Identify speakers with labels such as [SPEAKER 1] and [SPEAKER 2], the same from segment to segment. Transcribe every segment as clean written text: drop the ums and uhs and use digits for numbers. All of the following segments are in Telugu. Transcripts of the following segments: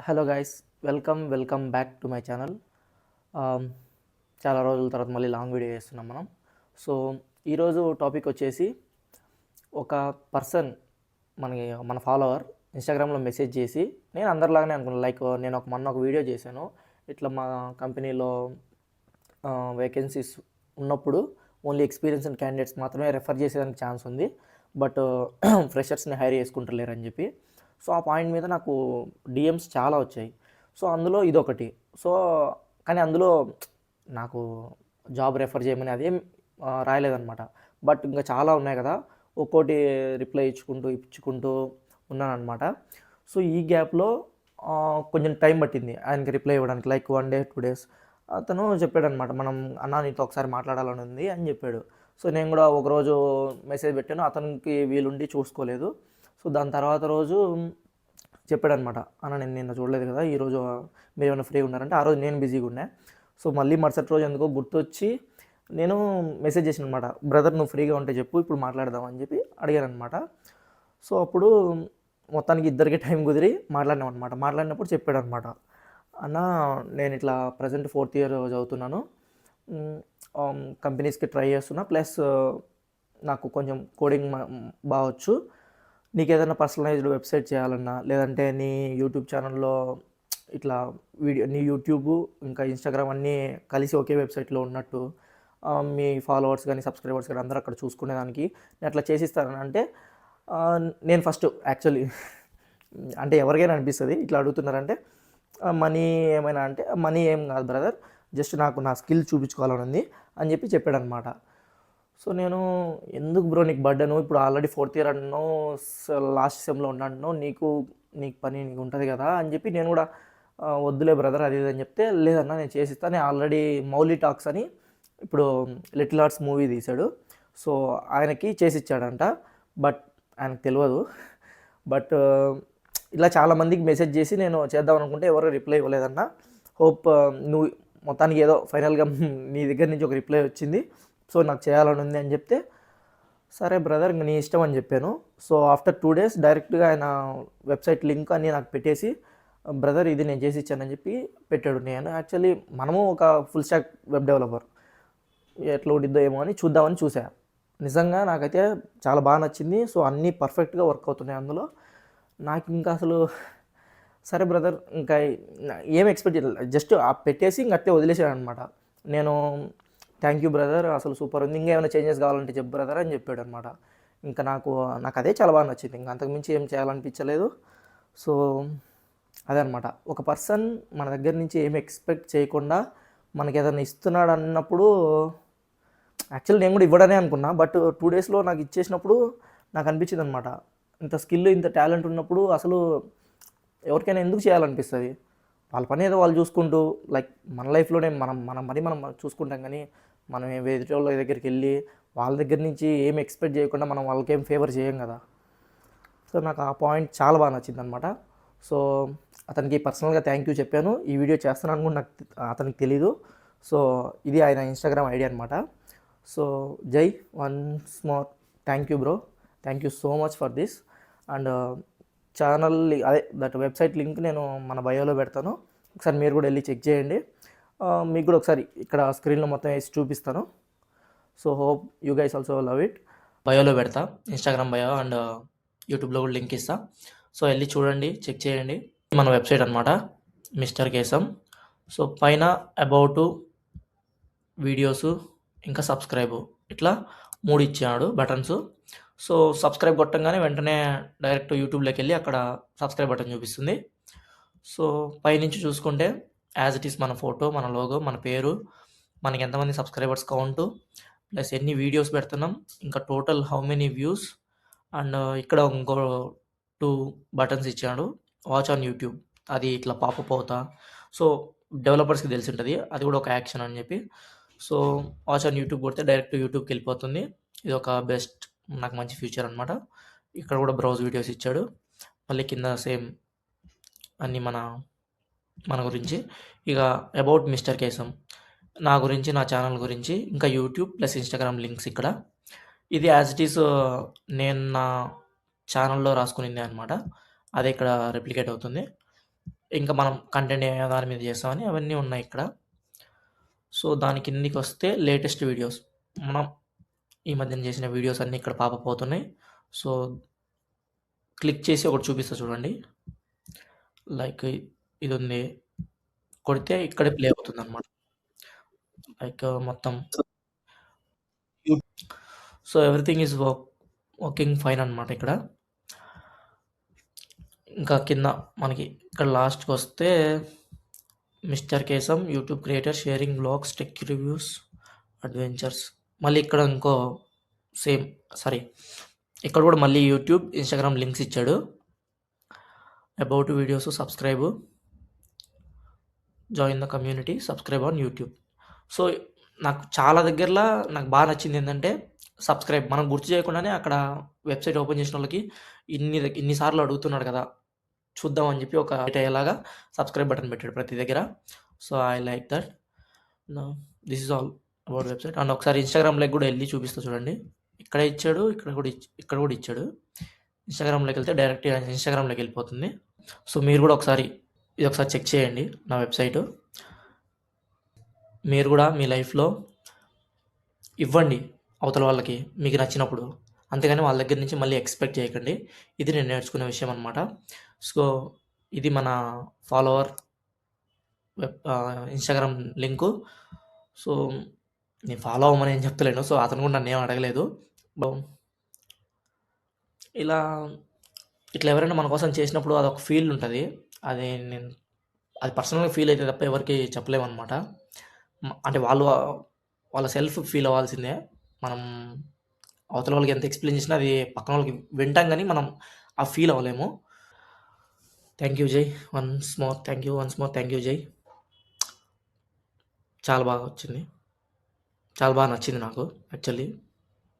[SPEAKER 1] Hello guys, welcome back to my channel. చాలా రోజుల తర్వాత మళ్ళీ లాంగ్ వీడియో చేస్తున్నాం మనం. సో ఈరోజు టాపిక్ వచ్చేసి ఒక పర్సన్ మన ఫాలోవర్ ఇన్స్టాగ్రామ్లో మెసేజ్ చేసి, నేను అందరిలాగానే అనుకున్నాను. లైక్ నేను మొన్న ఒక వీడియో చేశాను, ఇట్లా మా కంపెనీలో వేకెన్సీస్ ఉన్నప్పుడు ఓన్లీ ఎక్స్పీరియన్స్ అండ్ క్యాండిడేట్స్ మాత్రమే రెఫర్ చేసేదానికి ఛాన్స్ ఉంది, బట్ ఫ్రెషర్స్ని హైర్ చేసుకుంటలేరు అని చెప్పి. సో ఆ పాయింట్ మీద నాకు డిఎమ్స్ చాలా వచ్చాయి. సో అందులో ఇదొకటి. సో కానీ అందులో నాకు జాబ్ రెఫర్ చేయమని అదేం రాయలేదన్నమాట. బట్ ఇంకా చాలా ఉన్నాయి కదా, ఒక్కోటి రిప్లై ఇచ్చుకుంటూ ఉన్నానన్నమాట. సో ఈ గ్యాప్లో కొంచెం టైం పట్టింది ఆయనకి రిప్లై ఇవ్వడానికి, లైక్ 1 day 2 days. అతను చెప్పాడనమాట, అన్నా నీతో ఒకసారి మాట్లాడాలని ఉంది అని చెప్పాడు. సో నేను కూడా ఒకరోజు మెసేజ్ పెట్టాను, అతనికి వీలుండి చూసుకోలేదు. సో దాని తర్వాత రోజు చెప్పాడనమాట, అన్న నేను నిన్న చూడలేదు కదా, ఈరోజు మీరు ఏమైనా ఫ్రీగా ఉన్నారంటే ఆ రోజు నేను బిజీగా ఉన్నా. సో మళ్ళీ మరుసటి రోజు ఎందుకో గుర్తొచ్చి నేను మెసేజ్ చేసిన అనమాట, బ్రదర్ నువ్వు ఫ్రీగా ఉంటే చెప్పు ఇప్పుడు మాట్లాడదాం అని చెప్పి అడిగానమాట. సో అప్పుడు మొత్తానికి ఇద్దరికి టైం కుదిరి మాట్లాడినాం అనమాట. మాట్లాడినప్పుడు చెప్పాడు అనమాట, అన్న నేను ఇట్లా ప్రజెంట్ 4th year చదువుతున్నాను, కంపెనీస్కి ట్రై చేస్తున్నా, ప్లస్ నాకు కొంచెం కోడింగ్ బాగొచ్చు, నీకు ఏదైనా పర్సనలైజ్డ్ వెబ్సైట్ చేయాలన్నా, లేదంటే నీ యూట్యూబ్ ఛానల్లో ఇట్లా నీ యూట్యూబ్ ఇంకా ఇన్స్టాగ్రామ్ అన్నీ కలిసి ఒకే వెబ్సైట్లో ఉన్నట్టు మీ ఫాలోవర్స్ కానీ సబ్స్క్రైబర్స్ కానీ అందరూ అక్కడ చూసుకునేదానికి నేను అట్లా చేసిస్తానని అంటే, నేను ఫస్ట్ యాక్చువల్లీ అంటే ఎవరికైనా అనిపిస్తుంది ఇట్లా అడుగుతున్నారంటే మనీ ఏమైనా అంటే, మనీ ఏం కాదు బ్రదర్, జస్ట్ నాకు నా స్కిల్ చూపించుకోవాలని ఉంది అని చెప్పి చెప్పాడనమాట. సో నేను ఎందుకు బ్రో నీకు బర్డెను, ఇప్పుడు ఆల్రెడీ 4th year అన్నావు, లాస్ట్ సెమ్లో ఉన్నాను, నీకు పని నీకు ఉంటుంది కదా అని చెప్పి నేను కూడా వద్దులే బ్రదర్ అది ఇది అని చెప్తే, లేదన్నా నేను చేసిస్తాను, నేను ఆల్రెడీ మౌలీ టాక్స్ అని ఇప్పుడు లిటిల్ ఆర్ట్స్ మూవీ తీశాడు, సో ఆయనకి చేసిచ్చాడంట, బట్ ఆయనకు తెలియదు. బట్ ఇలా చాలామందికి మెసేజ్ చేసి నేను చేద్దాం అనుకుంటే ఎవరు రిప్లై ఇవ్వలేదన్న. హోప్ నువ్వు మొత్తానికి ఏదో ఫైనల్గా నీ దగ్గర నుంచి ఒక రిప్లై వచ్చింది, సో నాకు చేయాలని ఉంది అని చెప్తే, సరే బ్రదర్ ఇంక నీ ఇష్టం అని చెప్పాను. సో ఆఫ్టర్ 2 days డైరెక్ట్గా ఆయన వెబ్సైట్ లింక్ అన్నీ నాకు పెట్టేసి, బ్రదర్ ఇది నేను చేసి ఇచ్చానని చెప్పి పెట్టాడు. నేను యాక్చువల్లీ మనము ఒక ఫుల్ స్టాక్ వెబ్ డెవలపర్, ఎట్లా ఉండిద్దో ఏమో అని చూద్దామని చూసా. నిజంగా నాకైతే చాలా బాగా నచ్చింది. సో అన్నీ పర్ఫెక్ట్గా వర్క్ అవుతున్నాయి అందులో. నాకు ఇంకా అసలు సరే బ్రదర్ ఇంకా ఏం ఎక్స్పెక్ట్ చేయలేదు, జస్ట్ పెట్టేసి ఇంక అట్లే వదిలేసాను అనమాట. నేను థ్యాంక్ యూ బ్రదర్, అసలు సూపర్ ఉంది, ఇంకా ఏమైనా చేంజెస్ కావాలంటే చెప్పు బ్రదర్ అని చెప్పాడు అనమాట. ఇంకా నాకు అదే చాలా బాగా నచ్చింది, ఇంకా అంతకుమించి ఏం చేయాలనిపించలేదు. సో అదే అనమాట, ఒక పర్సన్ మన దగ్గర నుంచి ఏమి ఎక్స్పెక్ట్ చేయకుండా మనకి ఏదైనా ఇస్తున్నాడు అన్నప్పుడు, యాక్చువల్లీ నేను కూడా ఇవ్వడనే అనుకున్నా, బట్ 2 daysలో నాకు ఇచ్చేసినప్పుడు నాకు అనిపించింది అనమాట, ఇంత స్కిల్ ఇంత టాలెంట్ ఉన్నప్పుడు అసలు ఎవరికైనా ఎందుకు చేయాలనిపిస్తుంది. వాళ్ళ పని ఏదో వాళ్ళు చూసుకుంటూ, లైక్ మన లైఫ్లోనే మనం చూసుకుంటాం, కానీ మనం వేరే వాళ్ళ దగ్గరికి వెళ్ళి వాళ్ళ దగ్గర నుంచి ఏం ఎక్స్పెక్ట్ చేయకుండా మనం వాళ్ళకేం ఫేవర్ చేయం కదా. సో నాకు ఆ పాయింట్ చాలా బాగా నచ్చింది అనమాట. సో అతనికి పర్సనల్గా థ్యాంక్ యూ చెప్పాను. ఈ వీడియో చేస్తున్నాను కూడా నాకు అతనికి తెలీదు. సో ఇది ఆయన ఇన్స్టాగ్రామ్ ఐడి అనమాట. సో జై, once more thank you bro, thank you so much for this. And channel అదే దట్ వెబ్సైట్ లింక్ నేను మన బయోలో పెడతాను, ఒకసారి మీరు కూడా వెళ్ళి చెక్ చేయండి. మీకు కూడా ఒకసారి ఇక్కడ స్క్రీన్లో మొత్తం వేసి చూపిస్తాను. So hope you guys also love it. బయోలో పెడతా, ఇన్స్టాగ్రామ్ బయో అండ్ యూట్యూబ్లో కూడా లింక్ ఇస్తా. సో వెళ్ళి చూడండి, చెక్ చేయండి. మన వెబ్సైట్ అనమాట, మిస్టర్ కేశం. సో పైన అబౌట్, వీడియోస్, ఇంకా సబ్స్క్రైబ్, ఇట్లా 3 ఇచ్చాడు బటన్స్. సో సబ్స్క్రైబ్ కొట్టంగానే వెంటనే డైరెక్ట్ యూట్యూబ్లోకి వెళ్ళి అక్కడ సబ్స్క్రైబ్ బటన్ చూపిస్తుంది. సో పైనుంచి చూసుకుంటే యాజ్ ఇట్ ఈస్ మన ఫోటో, మన లోగో, మన పేరు, మనకి ఎంతమంది సబ్స్క్రైబర్స్ కౌంటు, ప్లస్ ఎన్ని వీడియోస్ పెడుతున్నాం, ఇంకా total how many views. And ఇక్కడ ఇంకో 2 బటన్స్ ఇచ్చాడు, వాచ్ ఆన్ యూట్యూబ్, అది ఇట్లా పాపప్ అవుతా. సో డెవలపర్స్కి తెలిసి ఉంటుంది, అది కూడా ఒక యాక్షన్ అని చెప్పి. సో వాచ్ ఆన్ యూట్యూబ్ కొడితే డైరెక్ట్ యూట్యూబ్కి వెళ్ళిపోతుంది. ఇది ఒక బెస్ట్, నాకు మంచి ఫ్యూచర్ అనమాట. ఇక్కడ కూడా బ్రౌజ్ వీడియోస్ ఇచ్చాడు. మళ్ళీ కింద సేమ్ అన్నీ మన గురించి. ఇక అబౌట్ మిస్టర్ కేశం, నా గురించి, నా ఛానల్ గురించి, ఇంకా యూట్యూబ్ ప్లస్ ఇన్స్టాగ్రామ్ లింక్స్ ఇక్కడ. ఇది యాజ్ ఇట్ ఈస్ నేను నా ఛానల్లో రాసుకునిందే అనమాట, అదే ఇక్కడ రెప్లికేట్ అవుతుంది. ఇంకా మనం కంటెంట్ ఏ దాని మీద చేస్తామని అవన్నీ ఉన్నాయి ఇక్కడ. సో దాని కిందికి వస్తే లేటెస్ట్ వీడియోస్, మనం ఈ మధ్యన చేసిన వీడియోస్ అన్నీ ఇక్కడ పాపప్ అవుతున్నాయి. సో క్లిక్ చేసి ఒకటి చూపిస్తా చూడండి. లైక్ ఇది ఉంది, కొడితే ఇక్కడే ప్లే అవుతుంది అనమాట. లైక్ మొత్తం so everything is working fine అనమాట ఇక్కడ. ఇంకా కింద మనకి ఇక్కడ లాస్ట్కి వస్తే mister Kesam YouTube creator sharing blogs tech reviews adventures. మళ్ళీ ఇక్కడ ఇంకో సేమ్ ఇక్కడ కూడా మళ్ళీ యూట్యూబ్ ఇన్స్టాగ్రామ్ లింక్స్ ఇచ్చాడు. About videos subscribe, join the community, subscribe on YouTube. So నాకు చాలా దగ్గరలో నాకు బాగా నచ్చింది ఏంటంటే సబ్స్క్రైబ్. మనం గుర్తు చేయకుండానే అక్కడ వెబ్సైట్ ఓపెన్ చేసిన వాళ్ళకి ఇన్నిసార్లు అడుగుతున్నాడు కదా, చూద్దాం అని చెప్పి ఒక అయ్యేలాగా సబ్స్క్రైబ్ బటన్ పెట్టాడు ప్రతి దగ్గర. So I like that. This is all about website. And ఒకసారి ఇన్స్టాగ్రామ్లోకి కూడా వెళ్ళి చూపిస్తా చూడండి. ఇక్కడ ఇచ్చాడు, ఇక్కడ కూడా ఇచ్చాడు. ఇన్స్టాగ్రామ్లోకి వెళ్తే డైరెక్ట్ ఇన్స్టాగ్రామ్లోకి వెళ్ళిపోతుంది. సో మీరు కూడా ఇది ఒకసారి చెక్ చేయండి నా వెబ్సైటు. మీరు కూడా మీ లైఫ్లో ఇవ్వండి అవతల వాళ్ళకి మీకు నచ్చినప్పుడు, అంతేగాని వాళ్ళ దగ్గర నుంచి మళ్ళీ ఎక్స్పెక్ట్ చేయకండి. ఇది నేను నేర్చుకునే విషయం అనమాట. సో ఇది మన ఫాలోవర్ ఇన్స్టాగ్రామ్ లింకు. సో నేను ఫాలో అవ్వమని ఏం చెప్తలేను. సో అతను కూడా నన్ను ఏం అడగలేదు. ఇట్లా ఎవరైనా మన కోసం చేసినప్పుడు అదొక ఫీల్ ఉంటుంది. అది పర్సనల్గా ఫీల్ అయితే తప్ప ఎవరికి చెప్పలేమన్నమాట. అంటే వాళ్ళ సెల్ఫ్ ఫీల్ అవ్వాల్సిందే. మనం అవతల వాళ్ళకి ఎంత ఎక్స్ప్లెయిన్ చేసినా అది పక్కన వాళ్ళకి వింటాం, కానీ మనం ఆ ఫీల్ అవ్వలేము. థ్యాంక్ యూ జై, వన్స్ మోర్ థ్యాంక్ యూ జై. చాలా బాగా వచ్చింది, చాలా బాగా నచ్చింది నాకు. యాక్చువల్లీ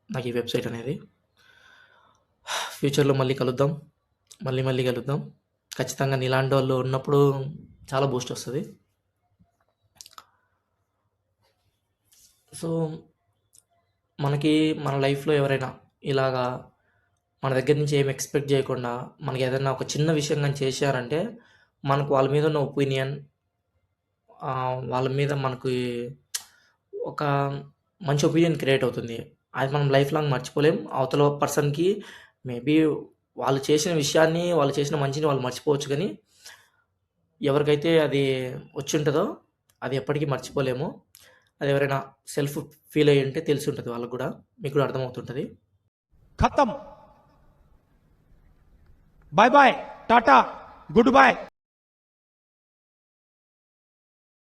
[SPEAKER 1] నాకు ఈ వెబ్సైట్ అనేది. ఫ్యూచర్లో మళ్ళీ కలుద్దాం, మళ్ళీ కలుద్దాం. ఖచ్చితంగా నీలాంటి వాళ్ళు ఉన్నప్పుడు చాలా బూస్ట్ వస్తుంది. సో మనకి మన లైఫ్లో ఎవరైనా ఇలాగా మన దగ్గర నుంచి ఏం ఎక్స్పెక్ట్ చేయకుండా మనకి ఏదైనా ఒక చిన్న విషయం కానీ చేశారంటే మనకు వాళ్ళ మీద ఉన్న ఒపీనియన్, వాళ్ళ మీద మనకి ఒక మంచి ఒపీనియన్ క్రియేట్ అవుతుంది. అది మనం లైఫ్ లాంగ్ మర్చిపోలేం. అవతల పర్సన్కి మేబీ వాళ్ళు చేసిన విషయాన్ని, వాళ్ళు చేసిన మంచిని వాళ్ళు మర్చిపోవచ్చు, కానీ ఎవరికైతే అది వచ్చి ఉంటుందో అది ఎప్పటికీ మర్చిపోలేము. అది ఎవరైనా సెల్ఫ్ ఫీల్ అయ్యి ఉంటే తెలిసి ఉంటుంది వాళ్ళకు కూడా, మీకు కూడా అర్థమవుతుంటుంది.
[SPEAKER 2] ఖతం. Bye bye, tata, good bye.